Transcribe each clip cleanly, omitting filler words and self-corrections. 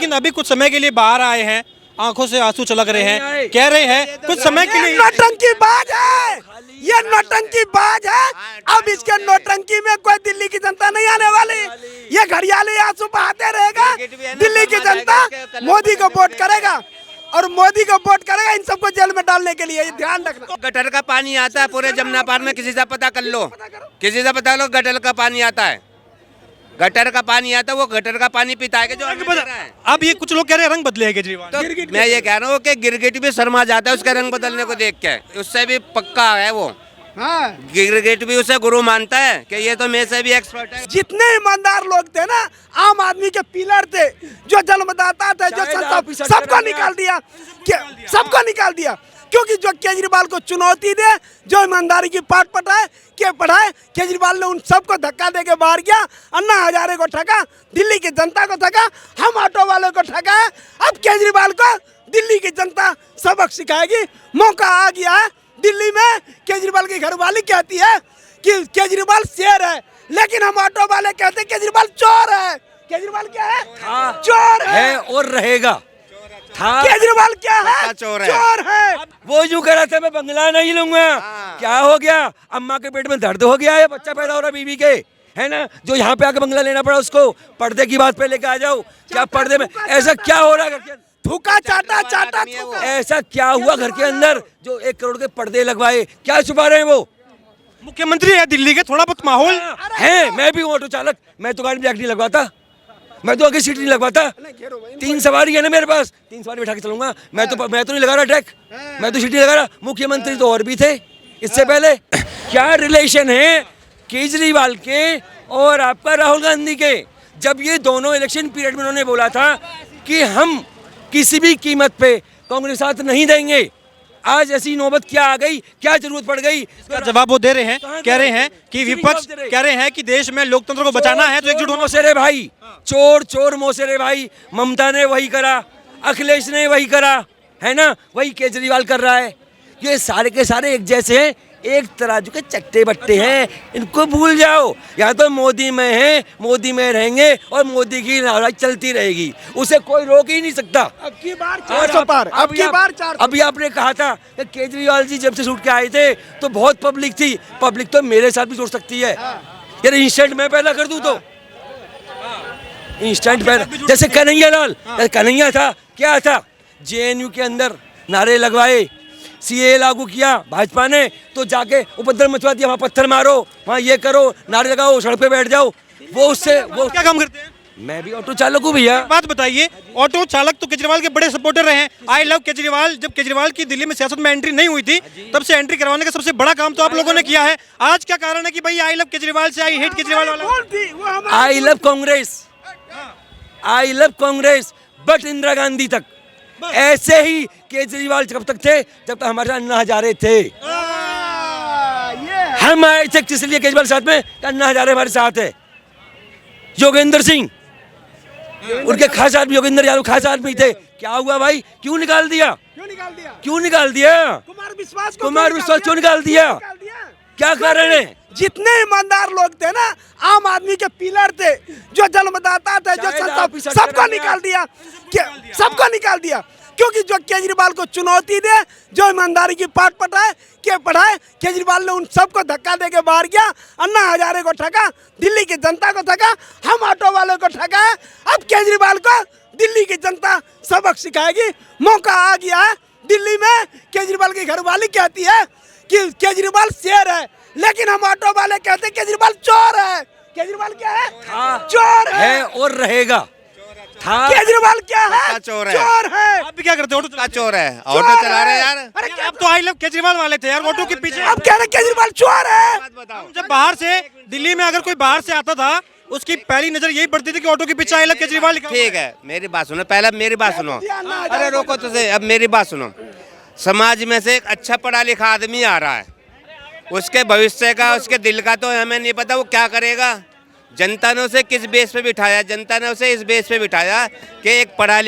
लेकिन अभी कुछ समय के लिए बाहर आए हैं, आंखों से आंसू छलक रहे हैं, कह रहे हैं कुछ समय के लिए नौटंकी बाज है, ये नौटंकी बाज है। अब इसके नौटंकी में कोई दिल्ली की जनता नहीं आने वाली, ये घड़ियाली आंसू बहाते रहेगा। दिल्ली की जनता मोदी को वोट करेगा और मोदी को वोट करेगा इन सबको जेल में डालने के लिए, ये ध्यान रखना। गटर का पानी आता है पूरे जमुना पार में, किसी से पता कर लो, किसी से पता लो, गटर का पानी आता है, गटर का पानी आता है, वो गटर का पानी पीता है जो अब ये कुछ लोग कह रहे हैं रंग बदले हैं केजरीवाल। तो मैं ये कह रहा हूँ कि गिरगिट भी शर्मा जाता है उसका रंग बदलने को देख के, उससे भी पक्का है वो। हाँ। गिरगिट भी उसे गुरु मानता है कि ये तो मेरे से भी एक्सपर्ट है। जितने ईमानदार लोग थे ना, आम आदमी के पिलर थे, जो जन्मदाता थे, जो सबको निकाल दिया, सबको निकाल दिया। क्योंकि जो केजरीवाल को चुनौती दे, जो ईमानदारी की पाठ पढ़ाए, केजरीवाल ने उन सबको धक्का दे के बाहर किया। अन्ना हजारे को ठगा, दिल्ली की जनता को ठगा, हम ऑटो वालों को ठगा। अब केजरीवाल को दिल्ली की जनता सबक सिखाएगी। मौका आ गया है। दिल्ली में केजरीवाल की घरवाली कहती है कि केजरीवाल शेर है, लेकिन हम ऑटो वाले कहते हैं केजरीवाल चोर है। केजरीवाल क्या है? चोर है और रहेगा। केजरीवाल क्या है? चोर है। वो यूं कह रहा था मैं बंगला नहीं लूंगा, क्या हो गया? अम्मा के पेट में दर्द हो गया है, बच्चा पैदा हो रहा बीवी के, है ना, जो यहाँ पे आके बंगला लेना पड़ा उसको। पर्दे की बात पे लेके आ जाओ, क्या पर्दे में ऐसा क्या हो रहा है घर के अंदर? थूका चाटा ऐसा क्या हुआ घर के अंदर जो 1 करोड़ के पर्दे लगवाए? क्या छुपा रहे हैं वो? मुख्यमंत्री है दिल्ली के, थोड़ा बहुत माहौल है। मैं भी हूँ ऑटो चालक, मैं तो गाड़ी में नहीं लगवाता, मैं तो आगे सीट नहीं लगवाता। 3 सवारी है ना मेरे पास, 3 सवारी बैठा के चलूंगा। मैं तो नहीं लगा रहा ट्रैक, मैं तो सीट नहीं लगा रहा। मुख्यमंत्री तो और भी थे इससे पहले। क्या रिलेशन है केजरीवाल के और आपका राहुल गांधी के? जब ये दोनों इलेक्शन पीरियड में उन्होंने बोला था कि हम किसी भी कीमत पे कांग्रेस साथ नहीं देंगे, आज ऐसी नौबत क्या आ गई, क्या जरूरत पड़ गई? इसका जवाब वो दे रहे हैं, कह रहे हैं कि विपक्ष कह रहे हैं कि देश में लोकतंत्र को बचाना है तो एकजुट होना। मोसेरे भाई, चोर चोर मोसेरे भाई। ममता ने वही करा, अखिलेश ने वही करा, है ना, वही केजरीवाल कर रहा है। ये सारे के सारे एक जैसे हैं, एक तराजू के चट्टे बट्टे हैं, इनको भूल जाओ। या तो मोदी में है, मोदी में रहेंगे और मोदी की नाराज चलती रहेगी, उसे कोई रोक ही नहीं सकता। अब की बार 400 पार, अब की बार 400। अभी आपने कहा था कि केजरीवाल जी जब से छूट के आए थे तो बहुत पब्लिक थी, पब्लिक तो मेरे साथ भी जुड़ सकती है यार। इंस्टेंट मैं पैदा कर दूं तो इंस्टेंट पैदा, जैसे कन्हैया लाल, कन्हैया था, क्या था, जेएनयू के अंदर नारे लगवाए, सीए लागू किया भाजपा ने, तो जाके उपद्रव मचवा दिया, वहाँ पत्थर मारो, वहाँ ये करो, नारे लगाओ, सड़क पे बैठ जाओ। वो उससे वो क्या काम करते हैं? मैं भी ऑटो चालक हूँ भैया। बात बताइए, ऑटो चालक तो केजरीवाल के बड़े सपोर्टर रहे हैं। आई लव केजरीवाल, जब केजरीवाल की दिल्ली में सियासत में एंट्री नहीं हुई थी तब से एंट्री करवाने का सबसे बड़ा काम तो आप लोगों ने किया है। आज क्या कारण है कि भाई आई लव केजरीवाल से आई हेट केजरीवाल वाला? I love Congress, I love Congress but Indira Gandhi तक। ऐसे ही केजरीवाल कब तक थे? जब तक हमारे अन्ना हजारे थे। हम आए थे इसलिए केजरीवाल साथ में, अन्ना हजारे हमारे साथ है। योगेंद्र सिंह, उनके खास आदमी योगेंद्र यादव खास आदमी थे। क्या हुआ भाई, क्यों निकाल दिया? क्यों निकाल दिया? कुमार विश्वास क्यों निकाल दिया? क्या कारण है? जितने ईमानदार लोग थे ना, आम आदमी के पिलर थे, जो जन्मदाता थे, जो सबको निकाल दिया, सबको निकाल दिया। क्योंकि जो केजरीवाल को चुनौती दे, जो ईमानदारी की पाठ पढ़ाए, केजरीवाल ने उन सबको धक्का दे के बाहर किया। अन्ना हजारे को ठगा, दिल्ली की जनता को ठगा, हम ऑटो वालों को ठगा। अब केजरीवाल को दिल्ली की जनता सबक सिखाएगी। मौका आ गया है। दिल्ली में केजरीवाल की घरवाली कहती है कि केजरीवाल शेर है, लेकिन हम ऑटो वाले कहते हैं केजरीवाल चोर है। केजरीवाल क्या है? चोर है और रहेगा। केजरीवाल क्या है? चोर है। आप भी क्या करते हो? ऑटो चोर है, ऑटो चला रहे यार। अरे आप तो आई लव केजरीवाल वाले थे यार, ऑटो के पीछे। अब कह रहे केजरीवाल चोर है। जब बाहर से दिल्ली में अगर कोई बाहर से आता था, उसकी पहली नजर यही पड़ती थी कि ऑटो के पीछे आई लव केजरीवाल लिखा। ठीक है, मेरी बात सुनो, पहले मेरी बात सुनो। अरे रोको तो सही, अब मेरी बात सुनो। समाज में से एक अच्छा पढ़ा लिखा आदमी आ रहा है, उसके भविष्य का, उसके दिल का तो हमें नहीं पता वो क्या करेगा। जनता ने उसे किस बेस पे बिठाया? जनता ने उसे इस बेस पे बिठाया कि एक पढ़ा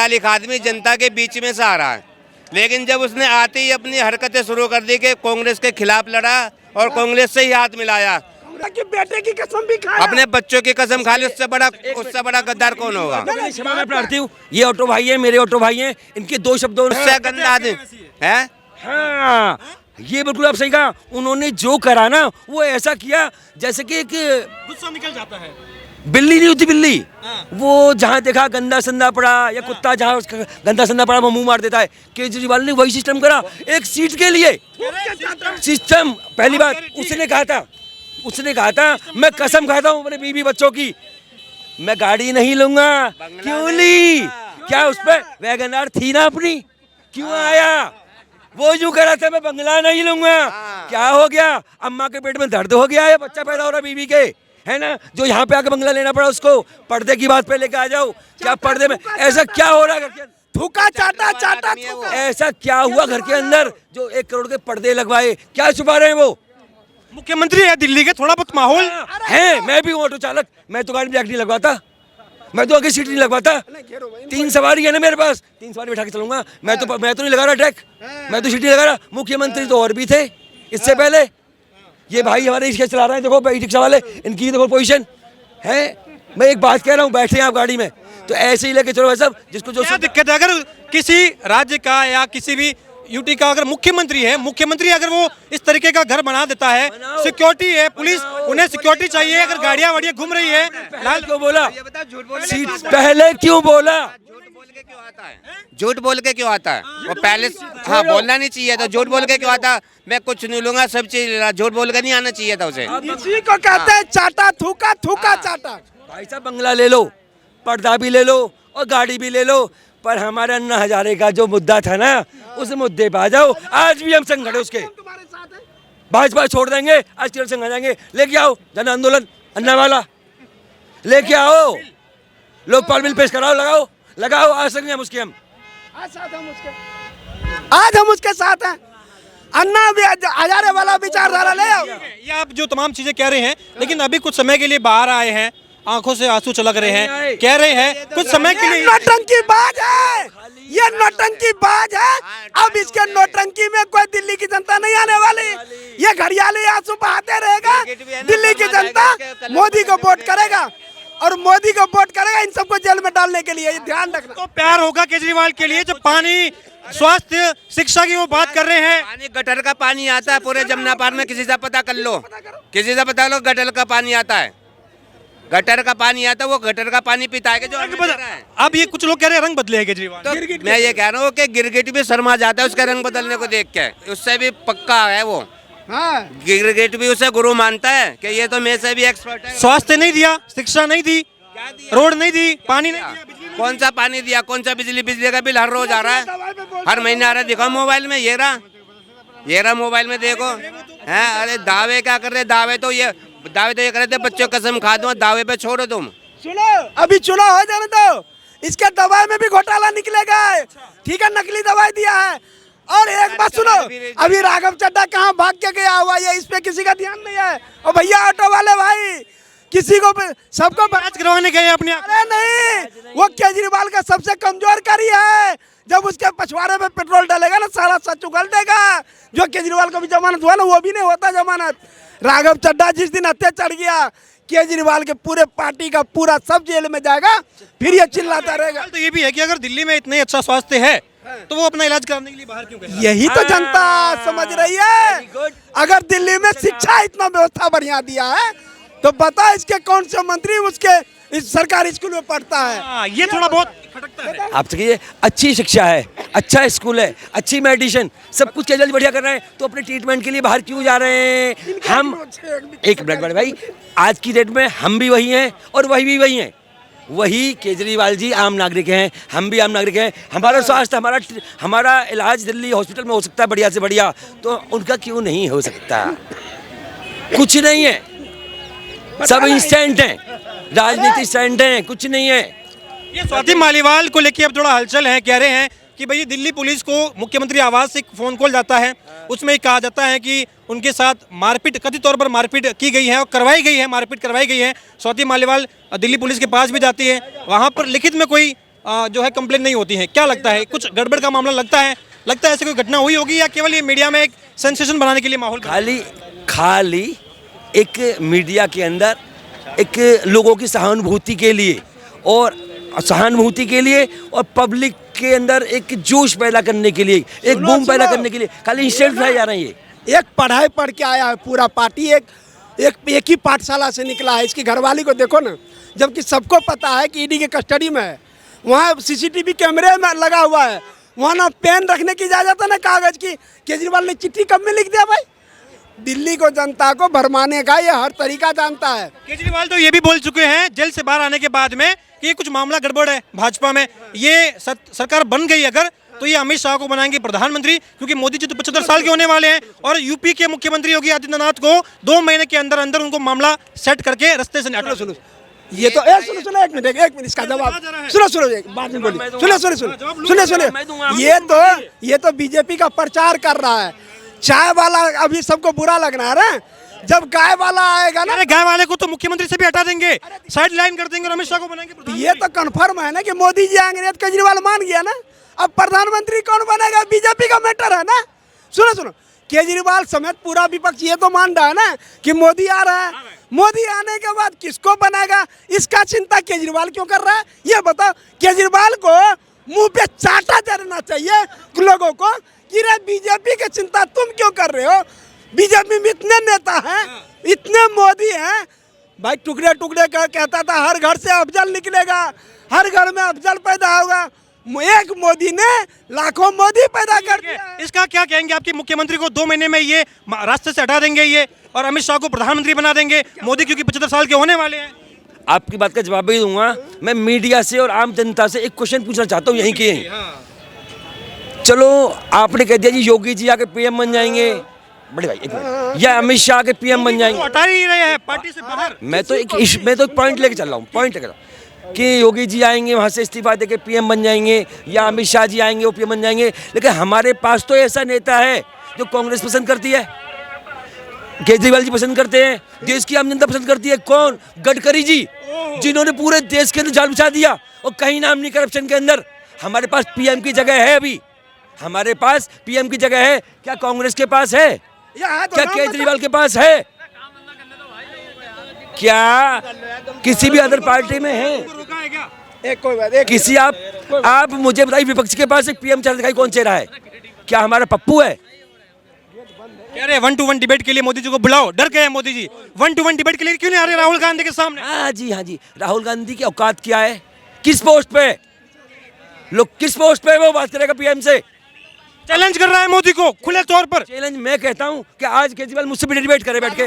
लिखा आदमी जनता के बीच में से आ रहा है। लेकिन जब उसने आते ही अपनी हरकतें शुरू कर दी कि कांग्रेस के खिलाफ लड़ा और कांग्रेस से ही हाथ मिलाया, कि बेटे की कसम भी खाया। अपने बच्चों की कसम खा ली, उससे बड़ा गद्दार कौन होगा? मैं क्षमा में प्रार्थी हूँ, ये ऑटो भाई है, मेरे ऑटो भाई हैं, इनके दो शब्दों उससे गंदा आदमी है। हाँ, ये बिल्कुल आप सही कहा। उन्होंने जो करा ना वो ऐसा किया जैसे कि एक गुस्सा निकल जाता है। बिल्ली नहीं होती, बिल्ली वो जहाँ देखा गंदा संदा पड़ा या कुत्ता जहाँ उसका गंदा संदा पड़ा वो मुंह मार देता है। केजरीवाल ने वही सिस्टम करा एक सीट के लिए। सिस्टम पहली बात उसने कहा था मैं कसम खाता हूँ अपने बीवी बच्चों की, मैं गाड़ी नहीं लूंगा। क्यों ली? क्या उस पर वैगनआर थी ना अपनी? क्यों आया? वो यूं कह रहा था मैं बंगला नहीं लूंगा। क्या हो गया? अम्मा के पेट में दर्द हो गया है, बच्चा पैदा हो रहा बीवी के, है ना, जो यहाँ पे आके बंगला लेना पड़ा उसको। पर्दे की बात पे लेके आ जाओ, क्या पर्दे में ऐसा क्या हो रहा है घर के अंदर? थूका चाटा चाटा थूका। ऐसा क्या हुआ घर के अंदर जो 1 करोड़ के पर्दे लगवाए? क्या छुपा रहे हैं वो? मुख्यमंत्री है दिल्ली के, थोड़ा बहुत माहौल है। मैं भी हूँ ऑटो चालक, मैं तो गाड़ी में ब्रेक नहीं लगवाता, मैं तो आगे सीट नहीं लगवाता। 3 सवारी है ना मेरे पास, 3 सवारी बैठा के चलूंगा। मैं तो नहीं लगा रहा ट्रैक, मैं तो सीट नहीं लगा रहा। मुख्यमंत्री तो और भी थे इससे पहले। ये भाई हमारे रिक्शा चला रहे हैं, देखो रिक्शा वाले, इनकी देखो पोजीशन है। मैं एक बात कह रहा हूँ, बैठे हैं आप गाड़ी में तो ऐसे ही लेके चलो भाई साहब, जिसको जो क्या दिक्कत है? अगर किसी राज्य का या किसी भी यूटी का अगर मुख्यमंत्री है, मुख्यमंत्री अगर वो इस तरीके का घर बना देता है, सिक्योरिटी है, पुलिस, उन्हें सिक्योरिटी चाहिए। अगर गाड़ियां वाड़ियां घूम रही है, लाल क्यों बोला? सीट पहले क्यों बोला? झूठ बोल के क्यों आता है वो? पहले हाँ बोलना नहीं चाहिए था। झूठ बोल के क्यों आता? मैं कुछ नहीं लूंगा, सब चीज ले रहा। झूठ बोल के नहीं आना चाहिए था उसे। इसी को कहते हैं चाटा थूका, थूका चाटा। भाई साहब बंगला ले लो, पर्दा भी ले लो और गाड़ी भी ले लो, पर हमारे अन्ना हजारे का जो मुद्दा था ना उस मुद्दे पे आ जाओ। आज भी हम संग खड़े उसके, भाजपा छोड़ देंगे, आज केवल संग आ जाएंगे। लेके आओ जन आंदोलन अन्ना वाला, लेके आओ, लोकपाल बिल पेश कराओ, लगाओ। आज संग हम उसके, आज हम उसके साथ हैं। अन्ना भी हजारे वाला विचारधारा ले आओ। ये आप जो तमाम चीजें कह रहे हैं, लेकिन अभी कुछ समय के लिए बाहर आए हैं, आंखों से आंसू छलक रहे हैं, कह रहे हैं कुछ समय के लिए नौटंकी बाज है, ये नौटंकी बाज है। अब इसके नौटंकी में कोई दिल्ली की जनता नहीं आने वाली। ये घड़ियाली आंसू बहाते रहेगा। दिल्ली की जनता मोदी को वोट करेगा और मोदी को वोट करेगा इन सबको जेल में डालने के लिए। ये ध्यान रखना। तो प्यार होगा केजरीवाल के लिए। जब पानी, स्वास्थ्य, शिक्षा की वो बात कर रहे हैं, पानी गटर का पानी आता है पूरे जमुना पार में। किसी से पता कर लो, किसी से पता लो, गटर का पानी आता है, गटर का पानी आता है। वो गटर का पानी पीता है जो रंग बदल। अब ये कुछ लोग कह रहे हैं रंग बदले हैं केजरीवाल। तो मैं ये कह रहा हूँ कि गिरगिट भी शर्मा जाता है उसका रंग बदलने को देख के। उससे भी पक्का है वो। हाँ। गिरगिट भी उसे गुरु मानता है कि ये तो मेरे से भी एक्सपर्ट है। स्वास्थ्य नहीं दिया, शिक्षा नहीं दी, रोड नहीं दी, पानी नहीं दिया, कौन सा पानी दिया? कौन सा बिजली का बिल हर रोज आ रहा है, हर महीने आ रहा है। दिखाओ मोबाइल में, ये रहा मोबाइल में देखो। हैं अरे दावे क्या कर रहे? दावे तो ये कर रहे थे बच्चों कसम खा दो, दावे पे छोड़ो तुम। सुनो, अभी चुनाव हो जाने दो, इसके दवाई में भी घोटाला निकलेगा। ठीक है, नकली दवाई दिया है। और एक बात सुनो, अभी राघव चड्ढा कहाँ भाग के गया हुआ है, इस पे किसी का ध्यान नहीं है। और भैया ऑटो वाले भाई, किसी को सबको जांच करवाने गए अपने आप। अरे नहीं, वो केजरीवाल का सबसे कमजोर कड़ी है। जब उसके पछवाड़े पे पेट्रोल डालेगा ना, सारा सच उगल देगा। जो केजरीवाल को भी जमानत हुआ ना, वो भी नहीं होता जमानत। राघव चड्ढा जिस दिन हत्या चढ़ गया, केजरीवाल के पूरे पार्टी का पूरा सब जेल में जाएगा, फिर ये चिल्लाता रहेगा। तो ये भी है कि अगर दिल्ली में इतने अच्छा स्वास्थ्य है तो वो अपना इलाज कराने के लिए बाहर क्यों गए? यही तो जनता समझ रही है। अगर दिल्ली में शिक्षा इतना व्यवस्था बढ़िया दिया है तो बता इसके कौन से मंत्री उसके इस सरकारी स्कूल में पढ़ता है। ये थोड़ा बहुत खटकता है। आप देखिए, अच्छी शिक्षा है, अच्छा स्कूल है, अच्छी मेडिसिन, सब कुछ केजरीवाल बढ़िया कर रहे हैं, तो अपने ट्रीटमेंट के लिए बाहर क्यों जा रहे हैं? हम एक मिनट बड़े भाई, आज की डेट में हम भी वही हैं और वही भी वही हैं। वही केजरीवाल जी आम नागरिक हैं, हम भी आम नागरिक हैं। हमारा स्वास्थ्य, हमारा इलाज दिल्ली हॉस्पिटल में हो सकता है बढ़िया से बढ़िया, तो उनका क्यों नहीं हो सकता? कुछ नहीं है, सब इंस्टेंट है, राजनीति स्टैंड है, कुछ नहीं है। ये स्वाति मालीवाल को लेके अब थोड़ा हलचल है। कह रहे हैं कि भाई दिल्ली पुलिस को मुख्यमंत्री आवास से एक फोन कॉल जाता है, उसमें कहा जाता है कि उनके साथ मारपीट, कथित तौर पर मारपीट की गई है और करवाई गई है, मारपीट करवाई गई है। स्वाति मालीवाल दिल्ली पुलिस के पास भी जाती है, वहाँ पर लिखित में कोई जो है कंप्लेन नहीं होती है। क्या लगता है, कुछ गड़बड़ का मामला लगता है ऐसी कोई घटना हुई होगी या केवल ये मीडिया में एक सेंसेशन बनाने के लिए माहौल? खाली एक मीडिया के अंदर एक लोगों की सहानुभूति के लिए और पब्लिक के अंदर एक जोश पैदा करने के लिए, एक बूम पैदा करने के लिए खाली इंस्टेंट फैलाया जा रहा है। ये एक पढ़ाई पढ़ के आया है पूरा पार्टी, एक ही पाठशाला से निकला है। इसकी घरवाली को देखो ना, जबकि सबको पता है कि ईडी के कस्टडी में है, वहाँ सीसीटीवी कैमरे में लगा हुआ है, वहाँ ना पेन रखने की इजाजत है ना कागज की। केजरीवाल ने चिट्ठी कब में लिख दिया भाई? दिल्ली को जनता को भरमाने का ये हर तरीका जानता है। केजरीवाल तो ये भी बोल चुके हैं जेल से बाहर आने के बाद में कि ये कुछ मामला गड़बड़ है भाजपा में, ये सरकार बन गई अगर तो ये अमित शाह को बनाएंगे प्रधानमंत्री, क्योंकि मोदी जी तो 75 साल के होने वाले हैं और यूपी के मुख्यमंत्री योगी आदित्यनाथ को 2 महीने के अंदर अंदर उनको मामला सेट करके रास्ते से हटा। सुनो ये तो सुनो एक मिनट इसका जवाब सुनो बाद में बोलिए। सुनो ये तो बीजेपी का प्रचार कर रहा है। चाय वाला अभी सबको बुरा लगना है, जब गाय वाला आएगा ना, अरे गाय वाले को तो मुख्यमंत्री से भी हटा देंगे, साइड लाइन कर देंगे और अमित शाह को बनाएंगे। ये तो कंफर्म है ना कि मोदी जी आएंगे, केजरीवाल मान गया ना। अब प्रधानमंत्री कौन बनेगा? बीजेपी का मैटर है ना। सुनो केजरीवाल समेत पूरा विपक्ष ये तो मान रहा है ना कि मोदी आ रहा है। मोदी आने के बाद किसको बनाएगा इसका चिंता केजरीवाल क्यों कर रहा है? ये बताओ। केजरीवाल को मुंह पे चाटा चढ़ना चाहिए लोगों को कि रे बीजेपी की चिंता तुम क्यों कर रहे हो? बीजेपी में इतने नेता हैं, इतने मोदी हैं भाई, टुकड़े टुकड़े कर कहता था हर घर से अफजल निकलेगा, हर घर में अफजल पैदा होगा। एक मोदी ने लाखों मोदी पैदा कर दिया। इसका क्या कहेंगे? आपके मुख्यमंत्री को 2 महीने में ये रास्ते से हटा देंगे ये और अमित शाह को प्रधानमंत्री बना देंगे, मोदी क्योंकि 75 साल के होने वाले हैं। आपकी बात का जवाब भी दूंगा। मैं मीडिया से और आम जनता से एक क्वेश्चन पूछना चाहता हूँ यहीं के यहीं। चलो आपने कह दिया जी योगी जी आके पीएम बन जाएंगे, बड़े भाई एक मिनट, या अमित शाह के पीएम बन जाएंगे। हटा ही रहे हैं पार्टी से बाहर। मैं तो एक पॉइंट लेके चल रहा हूँ, कि योगी जी आएंगे वहाँ से इस्तीफा देके पीएम बन जाएंगे या अमित शाह जी आएंगे वो पीएम बन जाएंगे। लेकिन हमारे पास तो ऐसा नेता है जो कांग्रेस पसंद करती है, केजरीवाल जी पसंद करते हैं, देश की आम जनता पसंद करती है। कौन? गडकरी जी, जिन्होंने पूरे देश के अंदर जाल बिछा दिया और कहीं नाम नहीं करप्शन के अंदर। हमारे पास पीएम की जगह है, अभी हमारे पास पीएम की जगह है। क्या कांग्रेस के पास है? क्या केजरीवाल के पास है? क्या किसी भी अदर पार्टी में है? किसी आप मुझे बताइए, विपक्ष के पास एक पीएम चेहरा दिखाई, कौन चेहरा है? क्या हमारा पप्पू है? कह रहे 1-to-1 डिबेट के लिए मोदी जी को बुलाओ, डर गए मोदी जी। 1-to-1 डिबेट के लिए क्यों नहीं आ रहे राहुल गांधी के सामने? हाँ जी, राहुल गांधी की औकात क्या है? किस पोस्ट पे लोग, किस पोस्ट पे वो बात करेगा पीएम से? चैलेंज कर रहा है मोदी को खुले तौर पर। चैलेंज मैं कहता हूं कि आज केजरीवाल मुझसे भी डिबेट करे बैठ के।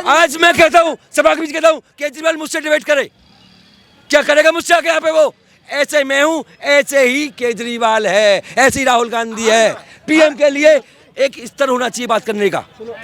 आज मैं कहता हूं, सभा के बीच कहता हूं, केजरीवाल मुझसे डिबेट करे। क्या करेगा मुझसे आके यहाँ पे वो? ऐसे मैं हूं, ऐसे ही केजरीवाल है, ऐसे ही राहुल गांधी है। पीएम के लिए एक स्तर होना चाहिए बात करने का।